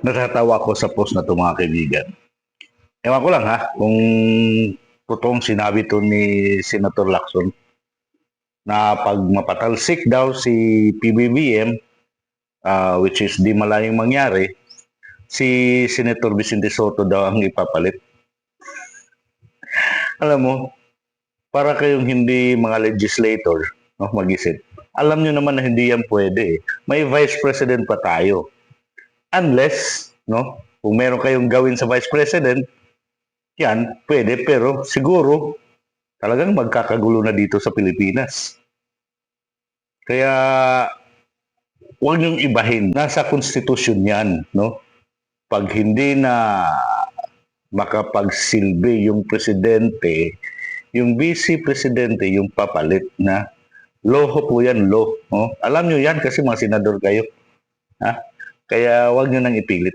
Natatawa ko sa post na ito mga kaibigan. Ewan ko lang ha, kung totoong sinabi to ni Senator Lacson na pag mapatalsik daw si PBBM, which is di malayong mangyari, si Senator Vicente Soto daw ang ipapalit. Alam mo, para kayong hindi mga legislator, no, mag-isip. Alam nyo naman na hindi yan pwede. May vice president pa tayo. Unless, no, kung meron kayong gawin sa vice president, yan, pwede. Pero siguro, talagang magkakagulo na dito sa Pilipinas. Kaya, huwag niyong ibahin. Nasa konstitusyon yan, no? Pag hindi na makapagsilbi yung presidente, yung vice presidente, yung papalit na loho po yan, law. No? Alam nyo yan kasi mga senador kayo. Ha? Kaya huwag nyo nang ipilit.